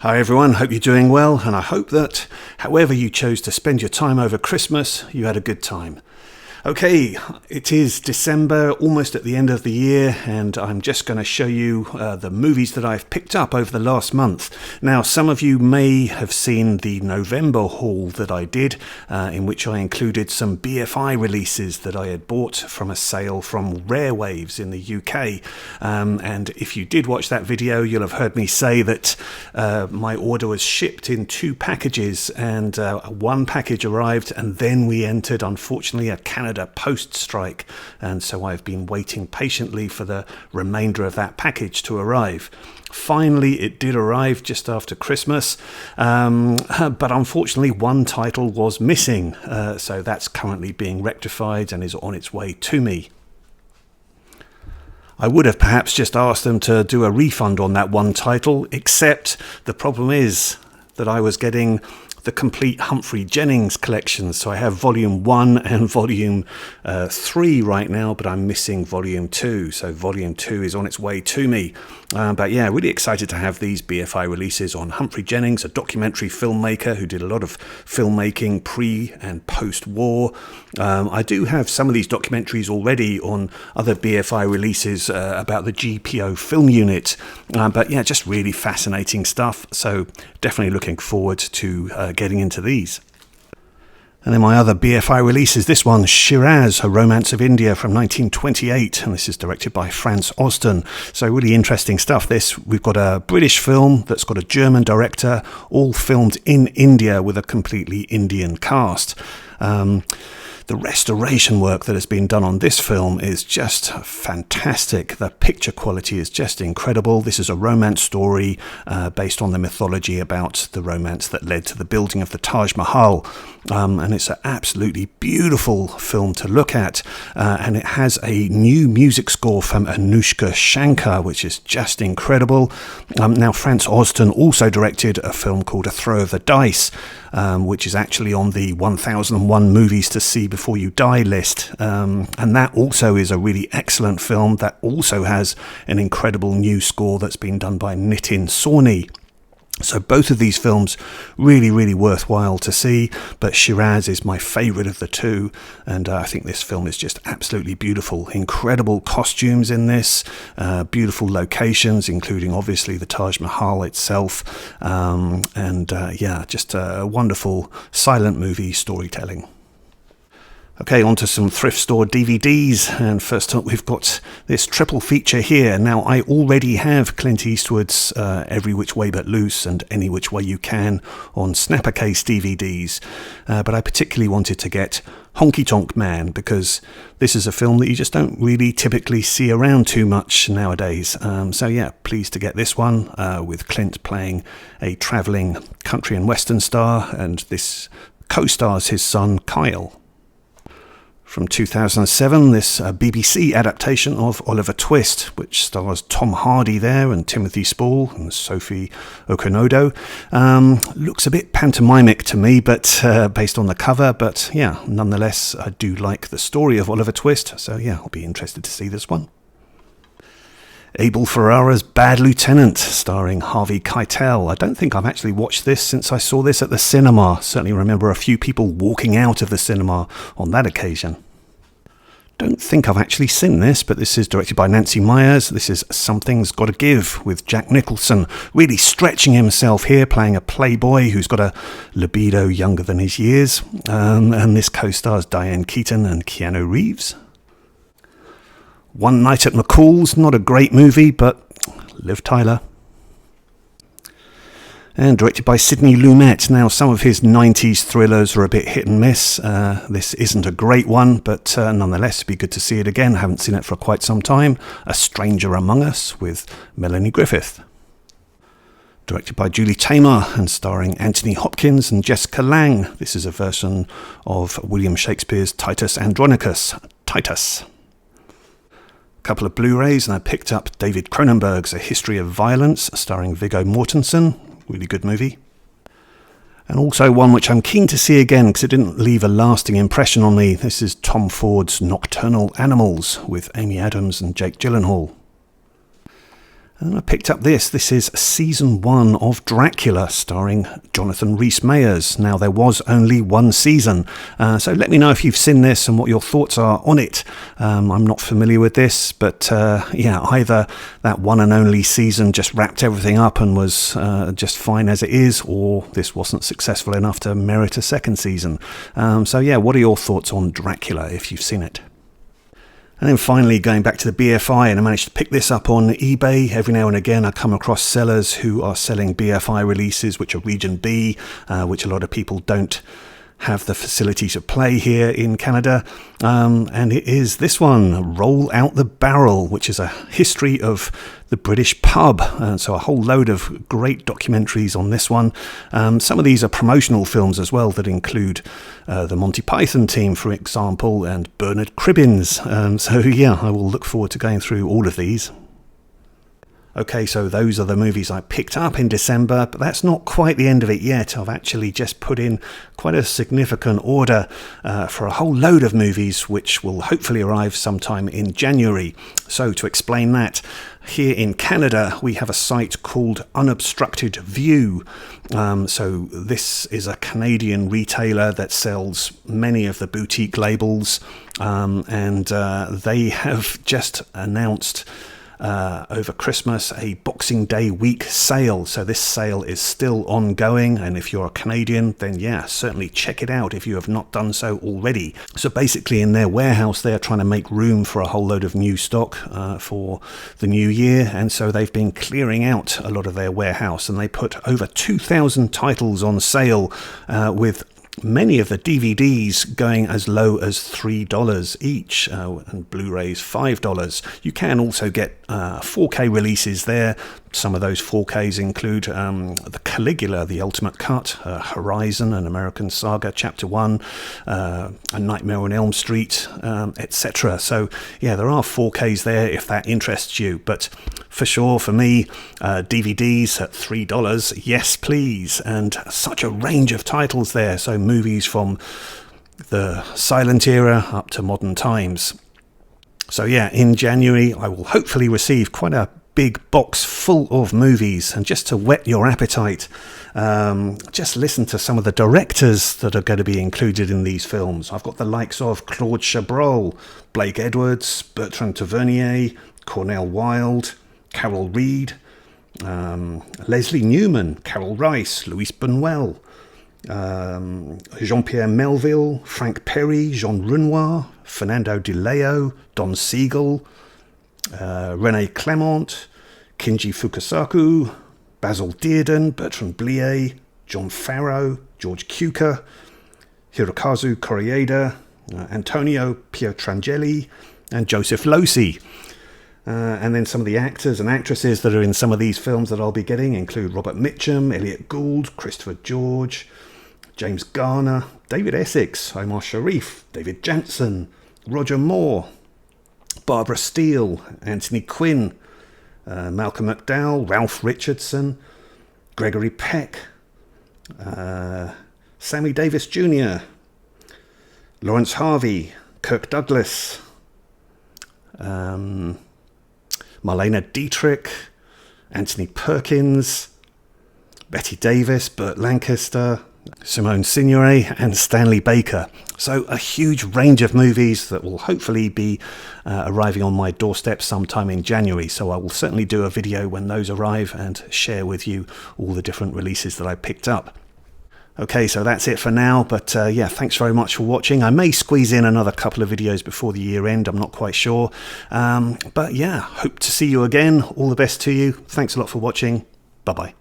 Hi everyone, hope you're doing well, and I hope that however you chose to spend your time over Christmas, you had a good time. Okay, it is December, almost at the end of the year, and I'm just going to show you the movies that I've picked up over the last month. Now, some of you may have seen the November haul that I did, in which I included some BFI releases that I had bought from a sale from Rare Waves in the UK. And if you did watch that video, you'll have heard me say that my order was shipped in 2 packages, and one package arrived, and then we entered, unfortunately, a Canada post strike, and so I've been waiting patiently for the remainder of that package to arrive. Finally, it did arrive just after Christmas, but unfortunately one title was missing, so that's currently being rectified and is on its way to me. I would have perhaps just asked them to do a refund on that one title, except the problem is that I was getting the complete Humphrey Jennings collection. So I have volume 1 and volume 3 right now, but I'm missing volume 2. So volume 2 is on its way to me. But yeah, really excited to have these BFI releases on Humphrey Jennings, a documentary filmmaker who did a lot of filmmaking pre and post-war. I do have some of these documentaries already on other BFI releases about the GPO film unit. But yeah, just really fascinating stuff. So definitely looking forward to getting into these. And then my other BFI release is this one, Shiraz, A Romance of India from 1928, and this is directed by Franz Osten. So really interesting stuff. We've got a British film that's got a German director, all filmed in India with a completely Indian cast. The restoration work that has been done on this film is just fantastic. The picture quality is just incredible. This is a romance story based on the mythology about the romance that led to the building of the Taj Mahal. And it's an absolutely beautiful film to look at. And it has a new music score from Anushka Shankar, which is just incredible. Now, Franz Osten also directed a film called A Throw of the Dice, which is actually on the 1001 movies to see before you die list, and that also is a really excellent film that also has an incredible new score that's been done by Nitin Sawhney. So both of these films really worthwhile to see, but Shiraz is my favourite of the two, and I think this film is just absolutely beautiful. Incredible costumes in this, beautiful locations, including obviously the Taj Mahal itself, and just a wonderful silent movie storytelling. Okay, on to some thrift store DVDs, and first up we've got this triple feature here. Now, I already have Clint Eastwood's Every Which Way But Loose and Any Which Way You Can on Snapper Case DVDs, but I particularly wanted to get Honky Tonk Man because this is a film that you just don't really typically see around too much nowadays. So yeah, pleased to get this one with Clint playing a travelling country and western star, and this co-stars his son Kyle. From 2007, this BBC adaptation of Oliver Twist, which stars Tom Hardy there and Timothy Spall and Sophie Okonodo. Looks a bit pantomimic to me, but based on the cover. But yeah, nonetheless, I do like the story of Oliver Twist. So yeah, I'll be interested to see this one. Abel Ferrara's Bad Lieutenant, starring Harvey Keitel. I don't think I've actually watched this since I saw this at the cinema. Certainly remember a few people walking out of the cinema on that occasion. Don't think I've actually seen this, but this is directed by Nancy Meyers. This is Something's Gotta Give with Jack Nicholson, really stretching himself here, playing a playboy who's got a libido younger than his years. And this co-stars Diane Keaton and Keanu Reeves. One Night at McCall's, not a great movie, but Liv Tyler. And directed by Sidney Lumet. Now, some of his 90s thrillers are a bit hit and miss. This isn't a great one, but nonetheless, it'd be good to see it again. Haven't seen it for quite some time. A Stranger Among Us with Melanie Griffith. Directed by Julie Taymor and starring Anthony Hopkins and Jessica Lange. This is a version of William Shakespeare's Titus Andronicus, Titus. Couple of Blu-rays, and I picked up David Cronenberg's A History of Violence, starring Viggo Mortensen. Really good movie. And also one which I'm keen to see again because it didn't leave a lasting impression on me. This is Tom Ford's Nocturnal Animals with Amy Adams and Jake Gyllenhaal. And I picked up this. This is season 1 of Dracula, starring Jonathan Rhys-Meyers. Now, there was only one season, so let me know if you've seen this and what your thoughts are on it. I'm not familiar with this, but yeah, either that one and only season just wrapped everything up and was just fine as it is, or this wasn't successful enough to merit a second season. So yeah, what are your thoughts on Dracula if you've seen it? And then finally, going back to the BFI, and I managed to pick this up on eBay. Every now and again I come across sellers who are selling BFI releases which are Region B, which a lot of people don't have the facility to play here in Canada, and it is this one, Roll Out the Barrel, which is a history of the British pub, so a whole load of great documentaries on this one. Some of these are promotional films as well that include the Monty Python team, for example, and Bernard Cribbins, so yeah, I will look forward to going through all of these. Okay, so those are the movies I picked up in December, but that's not quite the end of it yet. I've actually just put in quite a significant order for a whole load of movies, which will hopefully arrive sometime in January. So to explain that, here in Canada, we have a site called Unobstructed View. So this is a Canadian retailer that sells many of the boutique labels, and they have just announced over Christmas a Boxing Day week sale. So this sale is still ongoing, and if you're a Canadian, then yeah, certainly check it out if you have not done so already. So basically in their warehouse they are trying to make room for a whole load of new stock for the new year, and so they've been clearing out a lot of their warehouse, and they put over 2,000 titles on sale, with many of the DVDs going as low as $3 each, and Blu-rays $5. You can also get 4K releases there. Some of those 4Ks include the Caligula, the Ultimate Cut, Horizon, An American Saga, Chapter 1, A Nightmare on Elm Street, etc. So yeah, there are 4Ks there if that interests you, but for sure, for me, DVDs at $3, yes please, and such a range of titles there, so movies from the silent era up to modern times. So yeah, in January I will hopefully receive quite a big box full of movies, and just to whet your appetite, just listen to some of the directors that are going to be included in these films. I've got the likes of Claude Chabrol, Blake Edwards, Bertrand Tavernier, Cornel Wilde, Carol Reed, Leslie Newman, Carol Rice, Louis Buñuel, Jean-Pierre Melville, Frank Perry, Jean Renoir, Fernando Di Leo, Don Siegel, René Clement, Kinji Fukasaku, Basil Dearden, Bertrand Blier, John Farrow, George Cukor, Hirokazu Koreeda, Antonio Pietrangeli, and Joseph Losey. And then some of the actors and actresses that are in some of these films that I'll be getting include Robert Mitchum, Elliot Gould, Christopher George, James Garner, David Essex, Omar Sharif, David Jansen, Roger Moore, Barbara Steele, Anthony Quinn, Malcolm McDowell, Ralph Richardson, Gregory Peck, Sammy Davis Jr., Lawrence Harvey, Kirk Douglas, Marlena Dietrich, Anthony Perkins, Betty Davis, Burt Lancaster, Simone Signoret, and Stanley Baker. So a huge range of movies that will hopefully be arriving on my doorstep sometime in January. So I will certainly do a video when those arrive and share with you all the different releases that I picked up. Okay, so that's it for now, but yeah, thanks very much for watching. I may squeeze in another couple of videos before the year end, I'm not quite sure. But yeah, hope to see you again. All the best to you. Thanks a lot for watching. Bye-bye.